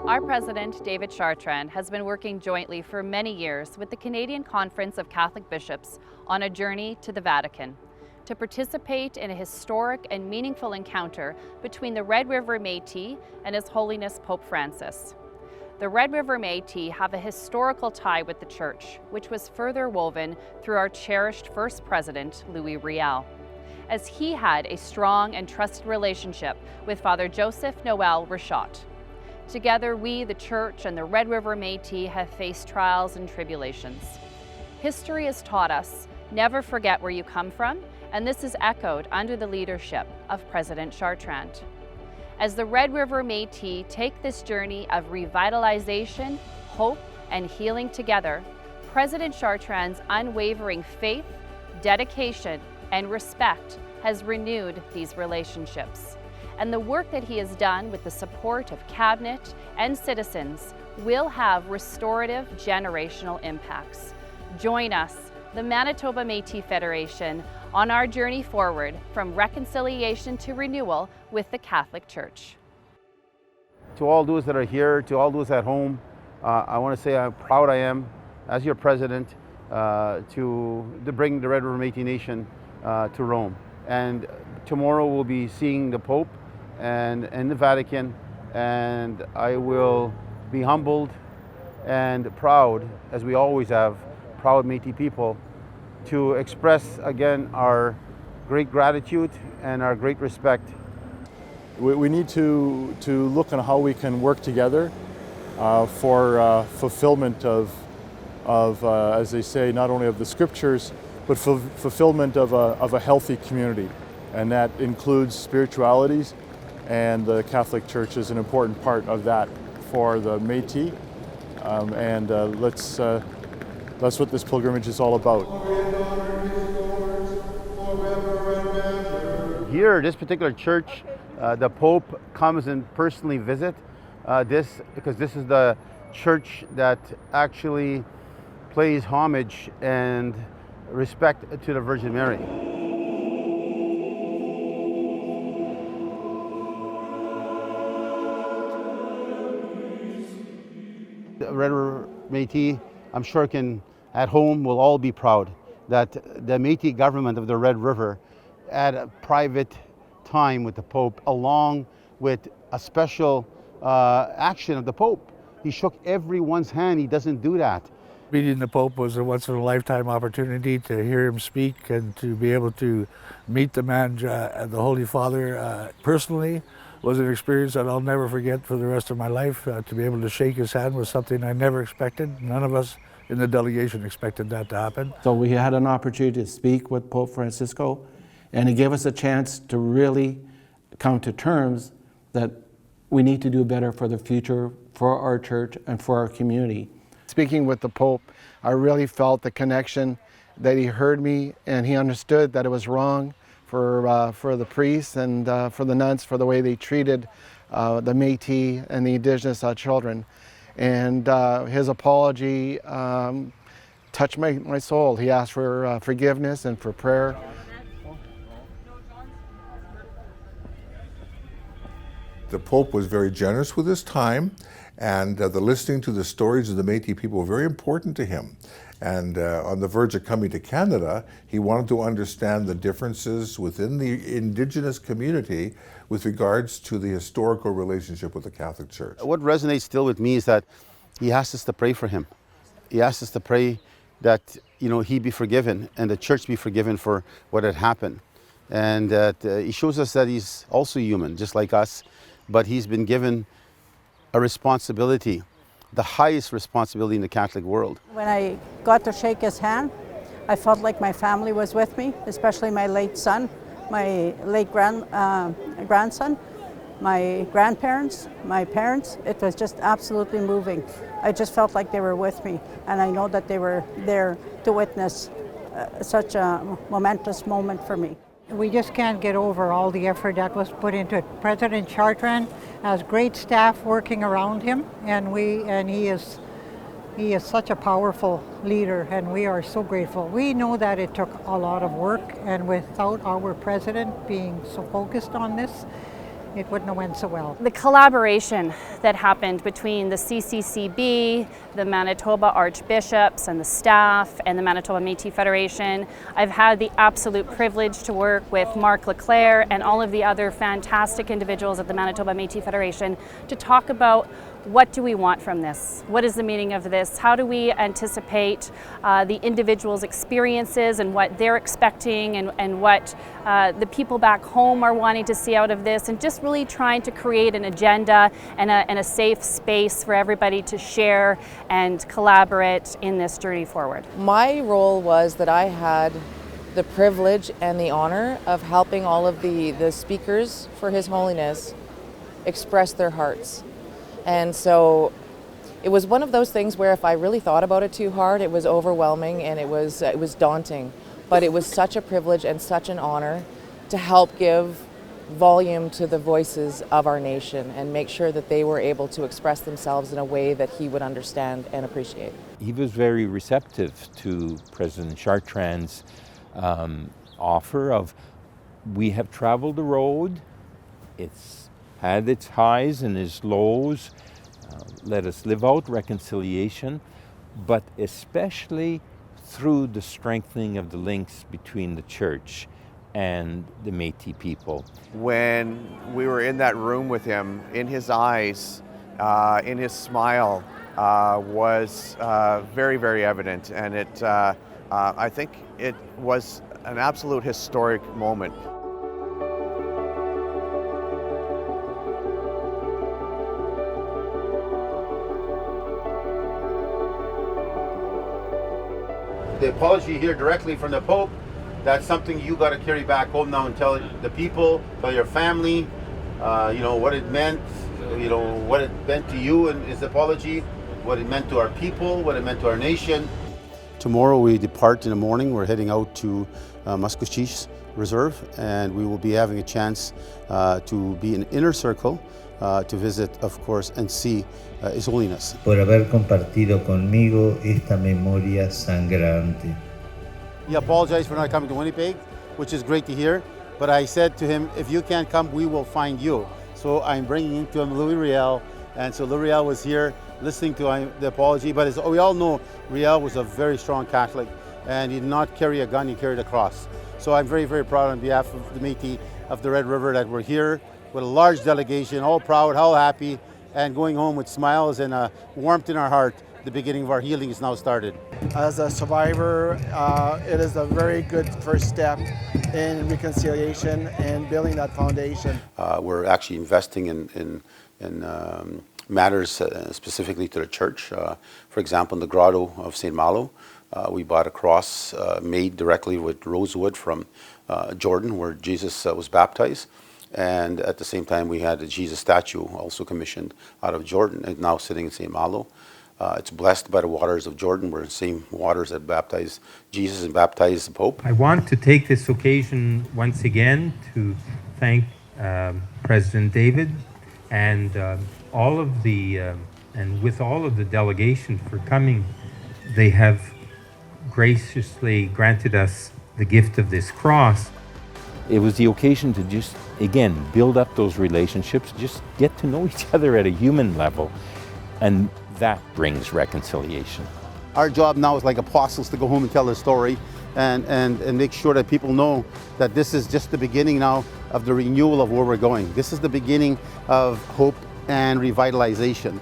Our president, David Chartrand, has been working jointly for many years with the Canadian Conference of Catholic Bishops on a journey to the Vatican to participate in a historic and meaningful encounter between the Red River Métis and His Holiness Pope Francis. The Red River Métis have a historical tie with the Church, which was further woven through our cherished first president, Louis Riel, as he had a strong and trusted relationship with Father Joseph Noel Richot. Together, we, the Church, and the Red River Métis have faced trials and tribulations. History has taught us, never forget where you come from, and this is echoed under the leadership of President Chartrand. As the Red River Métis take this journey of revitalization, hope, and healing together, President Chartrand's unwavering faith, dedication, and respect has renewed these relationships. And the work that he has done with the support of cabinet and citizens will have restorative generational impacts. Join us, the Manitoba Métis Federation, on our journey forward from reconciliation to renewal with the Catholic Church. To all those that are here, to all those at home, I want to say how proud I am as your president to bring the Red River Métis Nation to Rome. And tomorrow we'll be seeing the Pope and the Vatican, and I will be humbled and proud, as we always have, proud Métis people, to express again our great gratitude and our great respect. We need to look on how we can work together for fulfillment of, as they say, not only of the scriptures, but fulfillment of a healthy community. And that includes spiritualities, and the Catholic Church is an important part of that for the Métis. That's what this pilgrimage is all about. Here, this particular church, the Pope comes and personally visit because this is the church that actually pays homage and respect to the Virgin Mary. The Red River Métis, I'm sure at home will all be proud that the Métis government of the Red River had a private time with the Pope, along with a special action of the Pope. He shook everyone's hand. He doesn't do that. Meeting the Pope was a once-in-a-lifetime opportunity to hear him speak and to be able to meet the man, the Holy Father, personally. Was an experience that I'll never forget for the rest of my life. To be able to shake his hand was something I never expected. None of us in the delegation expected that to happen. So we had an opportunity to speak with Pope Francisco, and he gave us a chance to really come to terms that we need to do better for the future, for our church, and for our community. Speaking with the Pope, I really felt the connection, that he heard me and he understood that it was wrong for the priests and for the nuns, for the way they treated the Métis and the Indigenous children. And his apology touched my soul. He asked for forgiveness and for prayer. The Pope was very generous with his time, and the listening to the stories of the Métis people were very important to him. And on the verge of coming to Canada, he wanted to understand the differences within the Indigenous community with regards to the historical relationship with the Catholic Church. What resonates still with me is that he asked us to pray for him. He asked us to pray that he be forgiven and the Church be forgiven for what had happened. And that he shows us that he's also human, just like us, but he's been given a responsibility, the highest responsibility in the Catholic world. When I got to shake his hand, I felt like my family was with me, especially my late son, my late grandson, my grandparents, my parents. It was just absolutely moving. I just felt like they were with me, and I know that they were there to witness such a momentous moment for me. We just can't get over all the effort that was put into it. President Chartrand has great staff working around him, and he is such a powerful leader, and we are so grateful. We know that it took a lot of work, and without our president being so focused on this, it wouldn't have went so well. The collaboration that happened between the CCCB, the Manitoba Archbishops and the staff, and the Manitoba Métis Federation. I've had the absolute privilege to work with Mark Leclerc and all of the other fantastic individuals at the Manitoba Métis Federation to talk about what do we want from this? What is the meaning of this? How do we anticipate the individuals' experiences and what they're expecting and what the people back home are wanting to see out of this, and just really trying to create an agenda and a safe space for everybody to share and collaborate in this journey forward. My role was that I had the privilege and the honor of helping all of the speakers for His Holiness express their hearts. And so it was one of those things where if I really thought about it too hard, it was overwhelming and it was daunting. But it was such a privilege and such an honor to help give volume to the voices of our nation and make sure that they were able to express themselves in a way that he would understand and appreciate. He was very receptive to President Chartrand's offer of, we have traveled the road, it's had its highs and its lows. Let us live out reconciliation, but especially through the strengthening of the links between the church and the Métis people. When we were in that room with him, in his eyes, in his smile, was very, very evident, and I think it was an absolute historic moment. The apology here directly from the Pope, that's something you got to carry back home now and tell the people, tell your family, what it meant, what it meant to you and his apology, what it meant to our people, what it meant to our nation. Tomorrow we depart in the morning. We're heading out to Musquechish Reserve, and we will be having a chance to be in inner circle, to visit, of course, and see His Holiness. Por haber compartido conmigo esta memoria sangrante. He apologized for not coming to Winnipeg, which is great to hear. But I said to him, if you can't come, we will find you. So I'm bringing to him Louis Riel. And so Louis Riel was here listening to the apology. But as we all know, Riel was a very strong Catholic, and he did not carry a gun, he carried a cross. So I'm very, very proud on behalf of the Métis of the Red River that we're here with a large delegation, all proud, all happy, and going home with smiles and a warmth in our heart. The beginning of our healing is now started. As a survivor, it is a very good first step in reconciliation and building that foundation. We're actually investing in matters specifically to the church. For example, in the grotto of St. Malo, we bought a cross made directly with rosewood from Jordan, where Jesus was baptized. And at the same time, we had a Jesus statue also commissioned out of Jordan, and now sitting in St. Malo. It's blessed by the waters of Jordan, where the same waters that baptized Jesus and baptized the Pope. I want to take this occasion once again to thank President David and all of the delegation for coming. They have graciously granted us the gift of this cross. It was the occasion to just, again, build up those relationships, just get to know each other at a human level, and that brings reconciliation. Our job now is like apostles to go home and tell the story and make sure that people know that this is just the beginning now of the renewal of where we're going. This is the beginning of hope and revitalization.